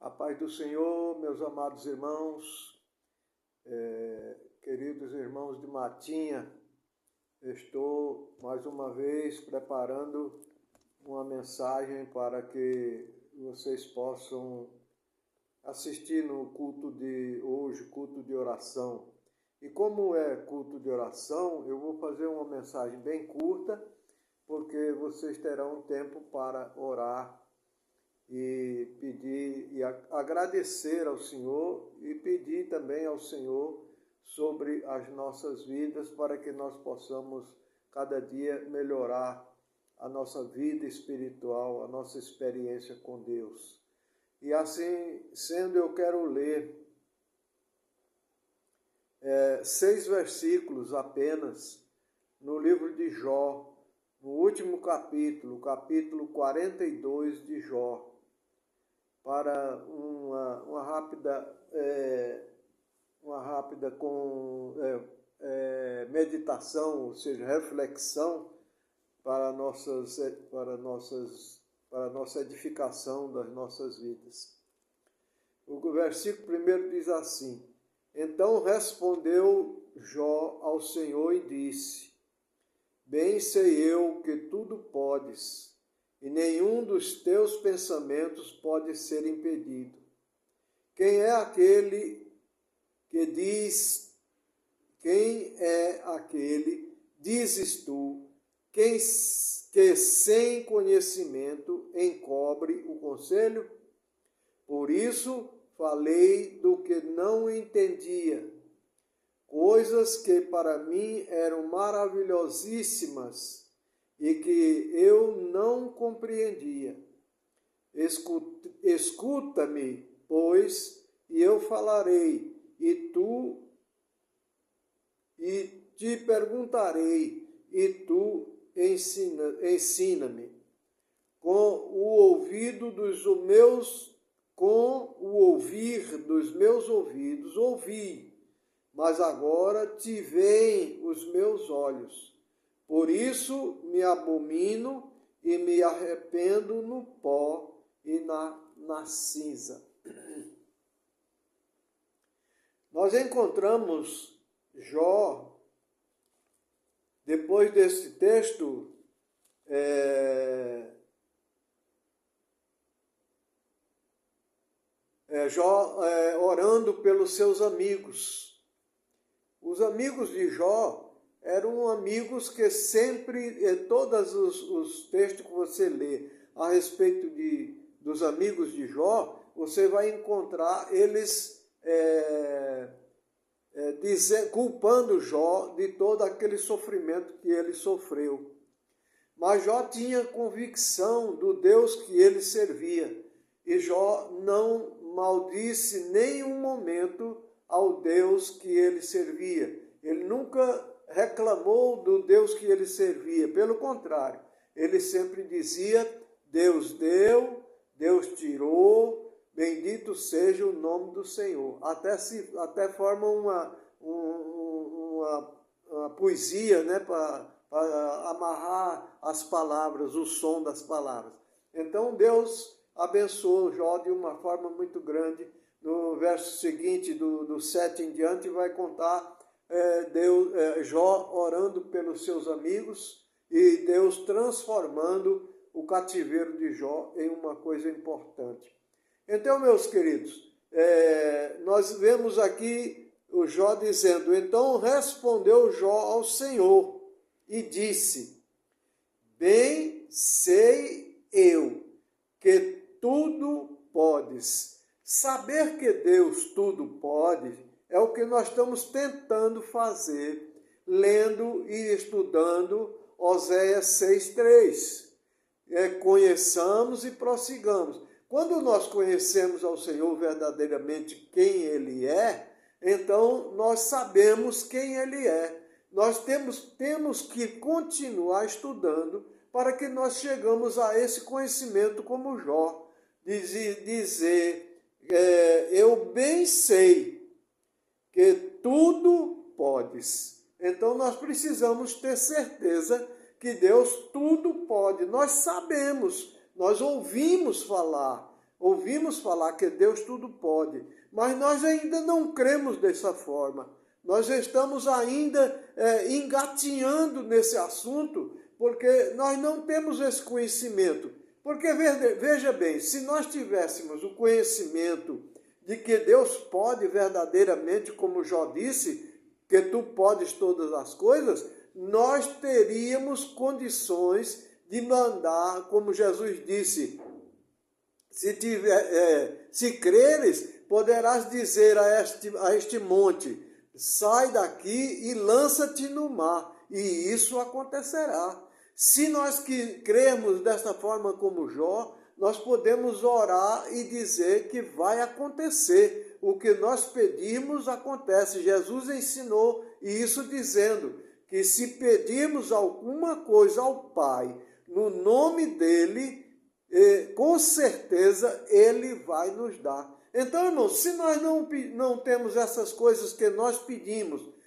A paz do Senhor, meus amados irmãos, queridos irmãos de Matinha, estou mais uma vez preparando uma mensagem para que vocês possam assistir no culto de hoje, culto de oração. E como é culto de oração, eu vou fazer uma mensagem bem curta, porque vocês terão tempo para orar e pedir e agradecer ao Senhor e pedir também ao Senhor sobre as nossas vidas para que nós possamos cada dia melhorar a nossa vida espiritual, a nossa experiência com Deus. E assim sendo, eu quero ler 6 versículos apenas no livro de Jó, no último capítulo, capítulo 42 de Jó, para uma rápida meditação, ou seja, reflexão para a nossa edificação das nossas vidas. O versículo 1 diz assim: Então respondeu Jó ao Senhor e disse: Bem sei eu que tudo podes, e nenhum dos teus pensamentos pode ser impedido. Quem é aquele, dizes tu, que sem conhecimento encobre o conselho? Por isso falei do que não entendia, coisas que para mim eram maravilhosíssimas e que eu não compreendia. Escuta-me, pois, e eu falarei, e te perguntarei, e tu ensina-me. Com o ouvir dos meus ouvidos, ouvi, mas agora te veem os meus olhos. Por isso me abomino e me arrependo no pó e na cinza. Nós encontramos Jó, depois desse texto, Jó orando pelos seus amigos. Os amigos de Jó eram amigos que sempre, todos os textos que você lê a respeito dos amigos de Jó, você vai encontrar eles culpando Jó de todo aquele sofrimento que ele sofreu. Mas Jó tinha convicção do Deus que ele servia, e Jó não maldisse nenhum momento ao Deus que ele servia. Ele nunca reclamou do Deus que ele servia, pelo contrário, ele sempre dizia: Deus deu, Deus tirou, bendito seja o nome do Senhor. Até forma uma poesia, né, para amarrar as palavras, o som das palavras. Então Deus abençoou Jó de uma forma muito grande. No verso seguinte, do 7 em diante, vai contar Jó orando pelos seus amigos e Deus transformando o cativeiro de Jó em uma coisa importante. Então, meus queridos, nós vemos aqui o Jó dizendo: Então respondeu Jó ao Senhor e disse: Bem sei eu que tudo podes. Saber que Deus tudo pode é o que nós estamos tentando fazer, lendo e estudando Oséias 6:3. Conheçamos e prossigamos. Quando nós conhecemos ao Senhor verdadeiramente quem Ele é, então nós sabemos quem Ele é. Nós temos que continuar estudando para que nós chegamos a esse conhecimento como Jó. Dizer, eu bem sei que tudo podes. Então nós precisamos ter certeza que Deus tudo pode. Nós sabemos, nós ouvimos falar, ouvimos falar que Deus tudo pode, mas nós ainda não cremos dessa forma. Nós estamos ainda engatinhando nesse assunto, porque nós não temos esse conhecimento. Porque, veja bem, se nós tivéssemos o conhecimento de que Deus pode verdadeiramente, como Jó disse, que tu podes todas as coisas, nós teríamos condições de mandar, como Jesus disse, se creres, poderás dizer a este monte, sai daqui e lança-te no mar, e isso acontecerá. Se nós crermos desta forma como Jó, nós podemos orar e dizer que vai acontecer. O que nós pedimos acontece. Jesus ensinou isso dizendo que se pedirmos alguma coisa ao Pai, no nome dele, com certeza ele vai nos dar. Então, irmãos, se nós não temos essas coisas que nós pedimos,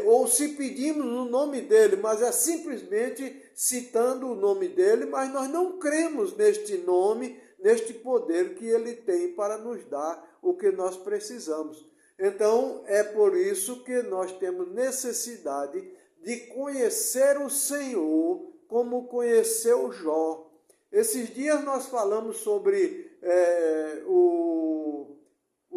ou se pedimos no nome dele, mas é simplesmente citando o nome dele, mas nós não cremos neste nome, neste poder que ele tem para nos dar o que nós precisamos. Então, é por isso que nós temos necessidade de conhecer o Senhor como conheceu Jó. Esses dias nós falamos sobre o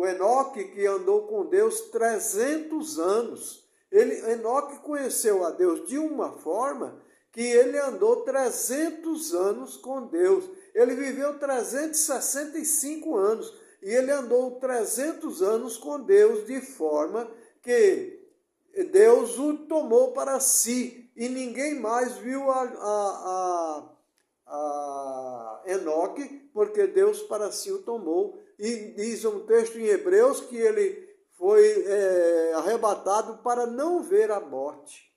Enoque, que andou com Deus 300 anos. Enoque conheceu a Deus de uma forma que ele andou 300 anos com Deus. Ele viveu 365 anos e ele andou 300 anos com Deus de forma que Deus o tomou para si e ninguém mais viu a Enoque, porque Deus para si o tomou. E diz um texto em Hebreus que ele foi arrebatado para não ver a morte.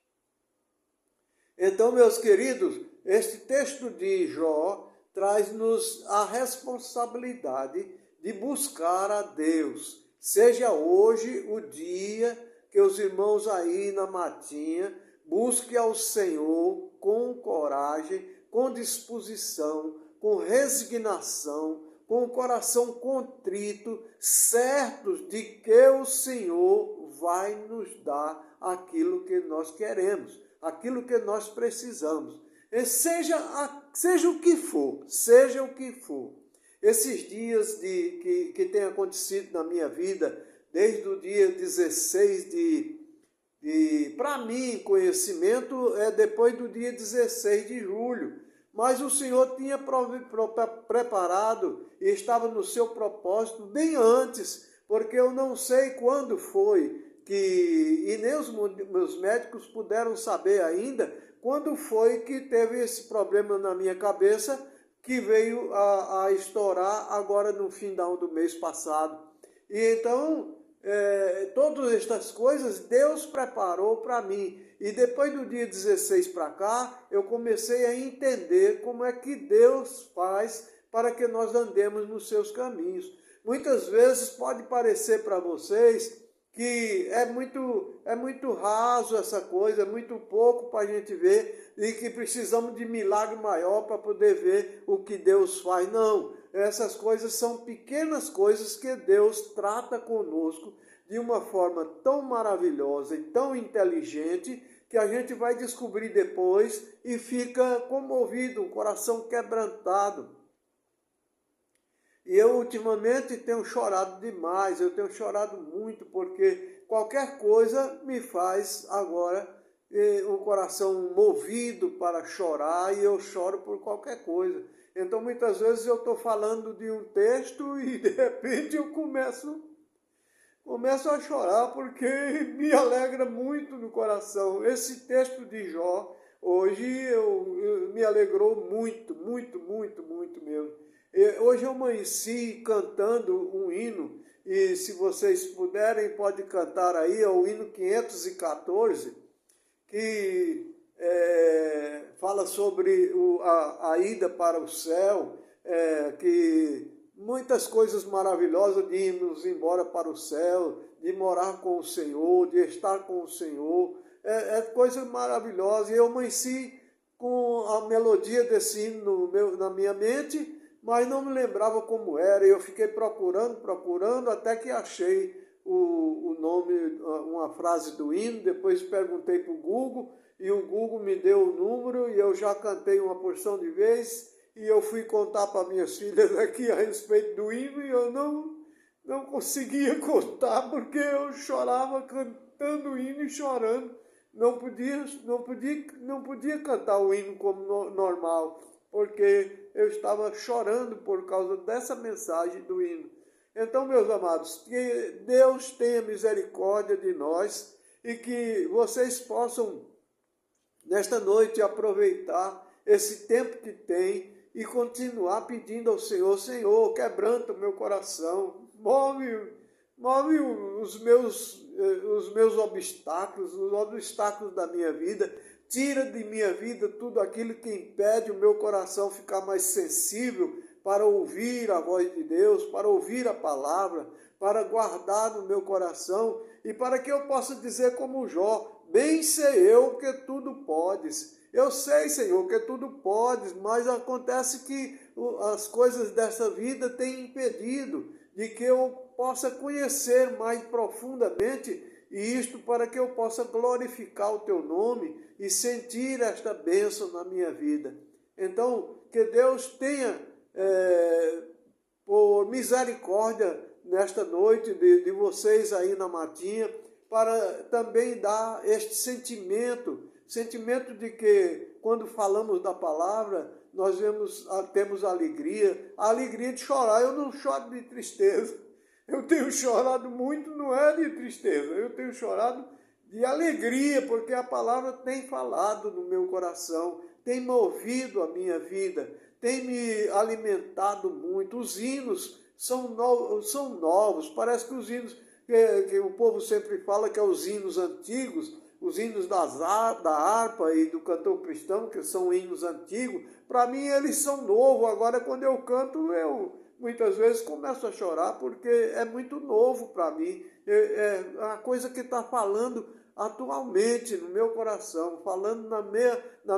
Então, meus queridos, este texto de Jó traz-nos a responsabilidade de buscar a Deus. Seja hoje o dia que os irmãos aí na matinha busquem ao Senhor com coragem, com disposição, com resignação, com o coração contrito, certos de que o Senhor vai nos dar aquilo que nós queremos, aquilo que nós precisamos. E seja o que for, seja o que for. Esses dias que tem acontecido na minha vida, desde o dia 16 para mim, conhecimento é depois do dia 16 de julho. Mas o Senhor tinha preparado e estava no seu propósito bem antes, porque eu não sei quando foi e nem os meus médicos puderam saber ainda quando foi que teve esse problema na minha cabeça que veio a estourar agora no final do mês passado. E então, todas estas coisas Deus preparou para mim. E depois do dia 16 para cá, eu comecei a entender como é que Deus faz para que nós andemos nos seus caminhos. Muitas vezes pode parecer para vocês que é muito raso essa coisa, é muito pouco para a gente ver e que precisamos de milagre maior para poder ver o que Deus faz. Não, essas coisas são pequenas coisas que Deus trata conosco de uma forma tão maravilhosa e tão inteligente que a gente vai descobrir depois e fica comovido, o coração quebrantado. E eu ultimamente tenho chorado demais, eu tenho chorado muito, porque qualquer coisa me faz agora um coração movido para chorar e eu choro por qualquer coisa. Então muitas vezes eu estou falando de um texto e de repente eu começo a chorar porque me alegra muito no coração. Esse texto de Jó, hoje me alegrou muito, muito, muito, muito mesmo. Hoje eu amanheci cantando um hino, e se vocês puderem, pode cantar aí, é o hino 514, que fala sobre a ida para o céu, que muitas coisas maravilosas de irmos embora para o céu, de morar com o Senhor, de estar com o Senhor, é coisa maravilhosa. E eu amanheci com a melodia desse hino na minha mente, mas não me lembrava como era, e eu fiquei procurando, até que achei o nome, uma frase do hino, depois perguntei para o Google, e o Google me deu o número, e eu já cantei uma porção de vezes, e eu fui contar para minhas filhas aqui a respeito do hino, e eu não conseguia contar, porque eu chorava cantando o hino e chorando, não podia cantar o hino como normal, porque eu estava chorando por causa dessa mensagem do hino. Então, meus amados, que Deus tenha misericórdia de nós e que vocês possam, nesta noite, aproveitar esse tempo que tem e continuar pedindo ao Senhor: Senhor, quebranta o meu coração, move os meus obstáculos, os obstáculos da minha vida, tira de minha vida tudo aquilo que impede o meu coração ficar mais sensível para ouvir a voz de Deus, para ouvir a palavra, para guardar no meu coração e para que eu possa dizer como Jó: bem sei eu que tudo podes. Eu sei, Senhor, que tudo podes, mas acontece que as coisas dessa vida têm impedido de que eu possa conhecer mais profundamente isto, para que eu possa glorificar o teu nome e sentir esta bênção na minha vida. Então, que Deus tenha, por misericórdia, nesta noite de vocês aí na matinha, para também dar este sentimento de que quando falamos da palavra, nós temos alegria, a alegria de chorar. Eu não choro de tristeza, eu tenho chorado muito, não é de tristeza, eu tenho chorado de alegria, porque a palavra tem falado no meu coração, tem movido a minha vida, tem me alimentado muito. Os hinos são novos, parece que os hinos que o povo sempre fala que é os hinos antigos, os hinos da harpa e do cantor cristão, que são hinos antigos, para mim eles são novos. Agora, quando eu canto, eu muitas vezes começo a chorar, porque é muito novo para mim. É a coisa que está falando atualmente no meu coração, falando na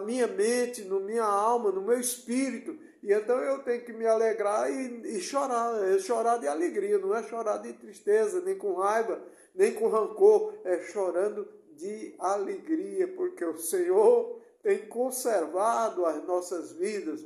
minha mente, na minha alma, no meu espírito. E então eu tenho que me alegrar e chorar de alegria, não é chorar de tristeza, nem com raiva, nem com rancor, é chorando de alegria, porque o Senhor tem conservado as nossas vidas.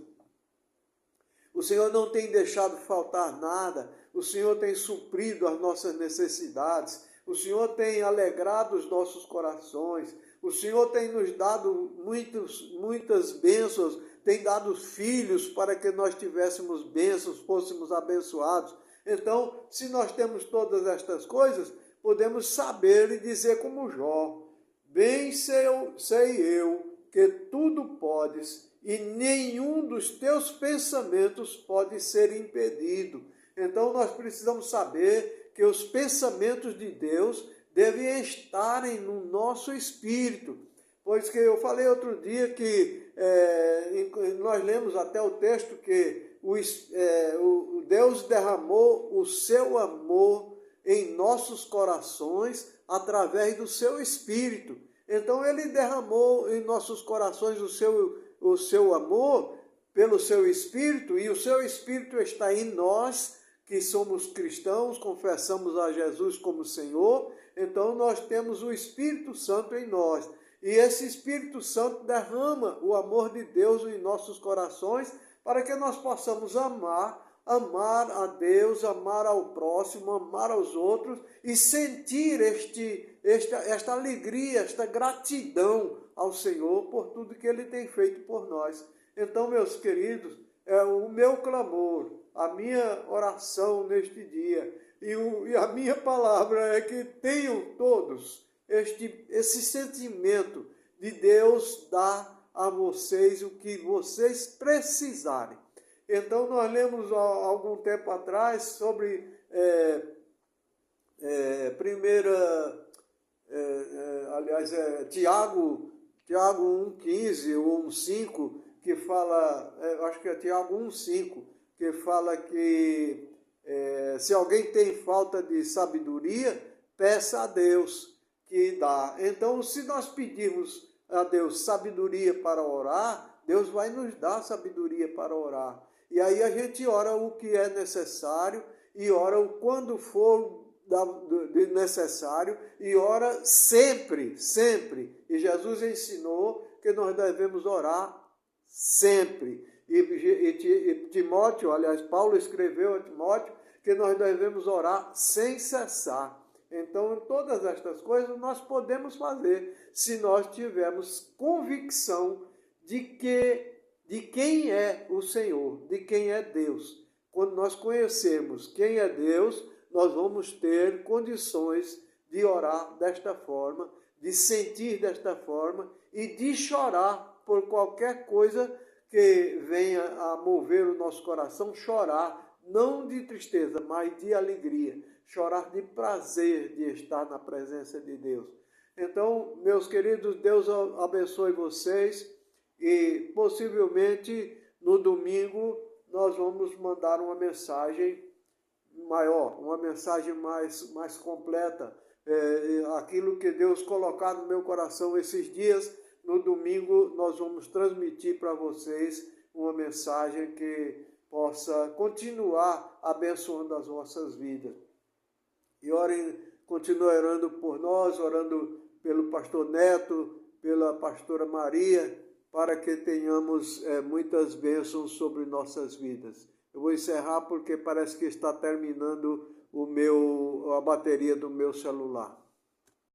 O Senhor não tem deixado faltar nada, o Senhor tem suprido as nossas necessidades, o Senhor tem alegrado os nossos corações, o Senhor tem nos dado muitas bênçãos, tem dado filhos para que nós tivéssemos bênçãos, fôssemos abençoados. Então, se nós temos todas estas coisas, podemos saber e dizer como Jó: bem sei eu que tudo podes, e nenhum dos teus pensamentos pode ser impedido. Então nós precisamos saber que os pensamentos de Deus devem estarem no nosso espírito. Pois que eu falei outro dia que nós lemos até o texto que o Deus derramou o seu amor em nossos corações através do seu Espírito. Então ele derramou em nossos corações o seu amor pelo seu Espírito, e o seu Espírito está em nós, que somos cristãos, confessamos a Jesus como Senhor. Então nós temos o Espírito Santo em nós. E esse Espírito Santo derrama o amor de Deus em nossos corações, para que nós possamos amar a Deus, amar ao próximo, amar aos outros e sentir esta alegria, esta gratidão ao Senhor por tudo que Ele tem feito por nós. Então, meus queridos, é o meu clamor, a minha oração neste dia e a minha palavra é que tenham todos esse sentimento de Deus dar a vocês o que vocês precisarem. Então, nós lemos há algum tempo atrás sobre Tiago 1,15 ou 1,5, que fala, acho que é Tiago 1,5, que fala que se alguém tem falta de sabedoria, peça a Deus que dá. Então, se nós pedirmos a Deus sabedoria para orar, Deus vai nos dar sabedoria para orar. E aí a gente ora o que é necessário e ora o quando for necessário e ora sempre, sempre. E Jesus ensinou que nós devemos orar sempre. E Timóteo, aliás, Paulo escreveu a Timóteo que nós devemos orar sem cessar. Então, todas estas coisas nós podemos fazer se nós tivermos convicção de quem é o Senhor, de quem é Deus. Quando nós conhecemos quem é Deus, nós vamos ter condições de orar desta forma, de sentir desta forma e de chorar por qualquer coisa que venha a mover o nosso coração, chorar, não de tristeza, mas de alegria, chorar de prazer de estar na presença de Deus. Então, meus queridos, Deus abençoe vocês e possivelmente no domingo nós vamos mandar uma mensagem maior, uma mensagem mais completa, aquilo que Deus colocar no meu coração esses dias. No domingo nós vamos transmitir para vocês uma mensagem que possa continuar abençoando as vossas vidas. E orem, continuem orando por nós, orando pelo pastor Neto, pela pastora Maria, para que tenhamos muitas bênçãos sobre nossas vidas. Eu vou encerrar porque parece que está terminando a bateria do meu celular.